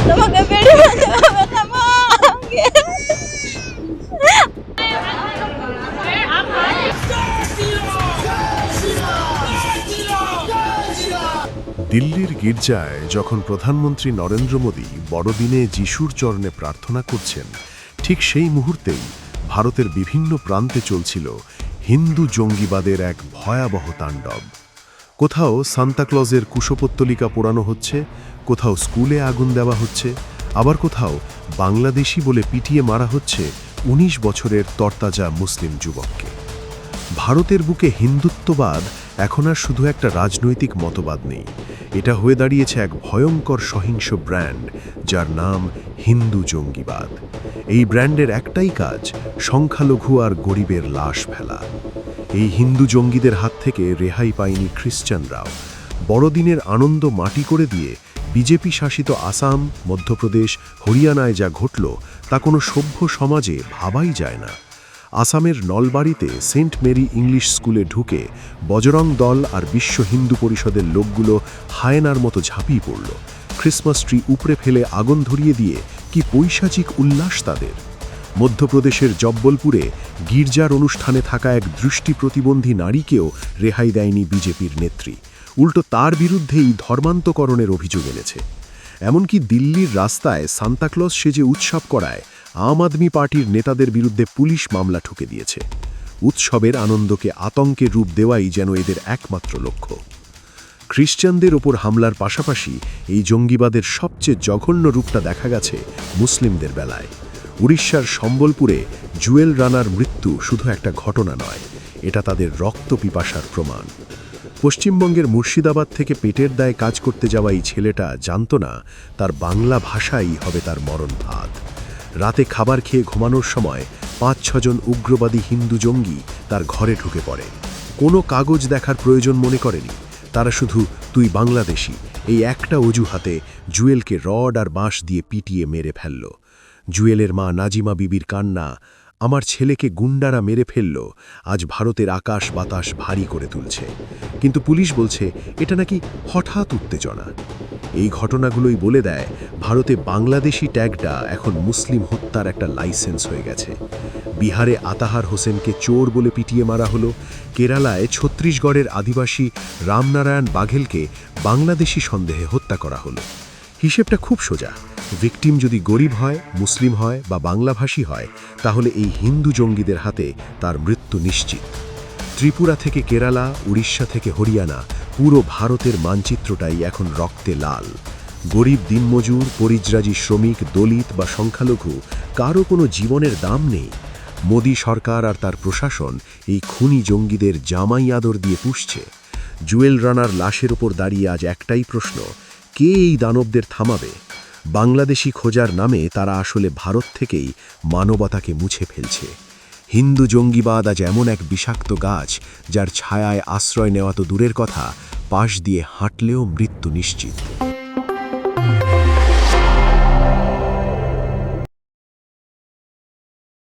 তোমাকে বেড়ে ফেলতে হবে না মা আমাকে। দিল্লির গির্জায় যখন প্রধানমন্ত্রী নরেন্দ্র মোদী বড়দিনে যিশুর চরণে প্রার্থনা করছেন, ঠিক সেই মুহূর্তেই ভারতের বিভিন্ন প্রান্তে চলছিল হিন্দু জঙ্গিবাদের এক ভয়াবহ তাণ্ডব। কোথাও সান্তাক্লজের কুশপুত্তলিকা পোড়ানো হচ্ছে, কোথাও স্কুলে আগুন দেওয়া হচ্ছে, আবার কোথাও বাংলাদেশি বলে পিটিয়ে মারা হচ্ছে ১৯ বছরের তরতাজা মুসলিম যুবককে। ভারতের বুকে হিন্দুত্ববাদ এখন আর শুধু একটা রাজনৈতিক মতবাদ নেই, এটা হয়ে দাঁড়িয়েছে এক ভয়ঙ্কর সহিংস ব্র্যান্ড, যার নাম হিন্দু জঙ্গিবাদ। এই ব্র্যান্ডের একটাই কাজ, সংখ্যালঘু আর গরিবের লাশ ফেলা। এই হিন্দু জঙ্গিদের হাত থেকে রেহাই পায়নি খ্রিস্টানরাও। বড়দিনের আনন্দ মাটি করে দিয়ে বিজেপি শাসিত আসাম, মধ্যপ্রদেশ, হরিয়ানায় যা ঘটল তা কোনো সভ্য সমাজে ভাবাই যায় না। আসামের নলবাড়িতে সেন্ট মেরি ইংলিশ স্কুলে ঢুকে বজরং দল আর বিশ্ব হিন্দু পরিষদের লোকগুলো হায়েনার মতো ঝাঁপিয়ে পড়ল। ক্রিসমাস ট্রি উপড়ে ফেলে আগুন ধরিয়ে দিয়ে কি পৈশাচিক উল্লাস তাদের। মধ্যপ্রদেশের জব্বলপুরে গির্জার অনুষ্ঠানে থাকা এক দৃষ্টি প্রতিবন্ধী নারীকেও রেহাই দেয়নি বিজেপির নেত্রী, উল্টো তার বিরুদ্ধেই ধর্মান্তকরণের অভিযোগ এনেছে। এমনকি দিল্লির রাস্তায় সান্তাক্লজ সেজে উৎসব করায় আম আদমি পার্টির নেতাদের বিরুদ্ধে পুলিশ মামলা ঠুকে দিয়েছে। উৎসবের আনন্দকে আতঙ্কের রূপ দেওয়াই যেন এদের একমাত্র লক্ষ্য। খ্রিস্টানদের ওপর হামলার পাশাপাশি এই জঙ্গিবাদের সবচেয়ে জঘন্য রূপটা দেখা গেছে মুসলিমদের বেলায়। উড়িষ্যার সম্বলপুরে জুয়েল রানার মৃত্যু শুধু একটা ঘটনা নয়, এটা তাদের রক্ত পিপাসার প্রমাণ। পশ্চিমবঙ্গের মুর্শিদাবাদ থেকে পেটের দায়ে কাজ করতে যাওয়া এই ছেলেটা জানত না তার বাংলা ভাষাই হবে তার মরণ ভাত। রাতে খাবার খেয়ে ঘুমানোর সময় ৫-৬ জন উগ্রবাদী হিন্দু জঙ্গি তার ঘরে ঢুকে পড়ে। কোনো কাগজ দেখার প্রয়োজন মনে করেনি, তারা শুধু তুই বাংলাদেশি এই একটা অজুহাতে জুয়েলকে রড আর বাঁশ দিয়ে পিটিয়ে মেরে ফেলল। জুয়েলের মা নাজিমা বিবির কান্না, আমার ছেলেকে গুন্ডারা মেরে ফেলল, আজ ভারতের আকাশ বাতাস ভারী করে তুলছে। কিন্তু পুলিশ বলছে এটা নাকি হঠাৎ উত্তেজনা। এই ঘটনাগুলোই বলে দেয় ভারতে বাংলাদেশি ট্যাগটা এখন মুসলিম হত্যার একটা লাইসেন্স হয়ে গেছে। বিহারে আতাহার হোসেনকে চোর বলে পিটিয়ে মারা হলো, কেরালায় ছত্তিশগড়ের আদিবাসী রামনারায়ণ বাঘেলকে বাংলাদেশি সন্দেহে হত্যা করা হলো। হিসেবটা খুব সোজা, ভিকটিম যদি গরিব হয়, মুসলিম হয় বা বাংলাভাষী হয়, তাহলে এই হিন্দু জঙ্গিদের হাতে তার মৃত্যু নিশ্চিত। ত্রিপুরা থেকে কেরালা, উড়িষ্যা থেকে হরিয়ানা, পুরো ভারতের মানচিত্রটাই এখন রক্তে লাল। গরিব দিনমজুর, পরিযায়ী শ্রমিক, দলিত বা সংখ্যালঘু, কারও কোনো জীবনের দাম নেই। মোদী সরকার আর তার প্রশাসন এই খুনি জঙ্গিদের জামাই আদর দিয়ে পুষছে। জুয়েল রানার লাশের ওপর দাঁড়িয়ে আজ একটাই প্রশ্ন, কে এই দানবদের থামাবে? বাংলাদেশি খোঁজার নামে তারা আসলে ভারত থেকেই মানবতাকে মুছে ফেলছে। হিন্দু জঙ্গিবাদ আজ এমন এক বিষাক্ত গাছ, যার ছায়ায় আশ্রয় নেওয়া তো দূরের কথা, পাশ দিয়ে হাঁটলেও মৃত্যু নিশ্চিত।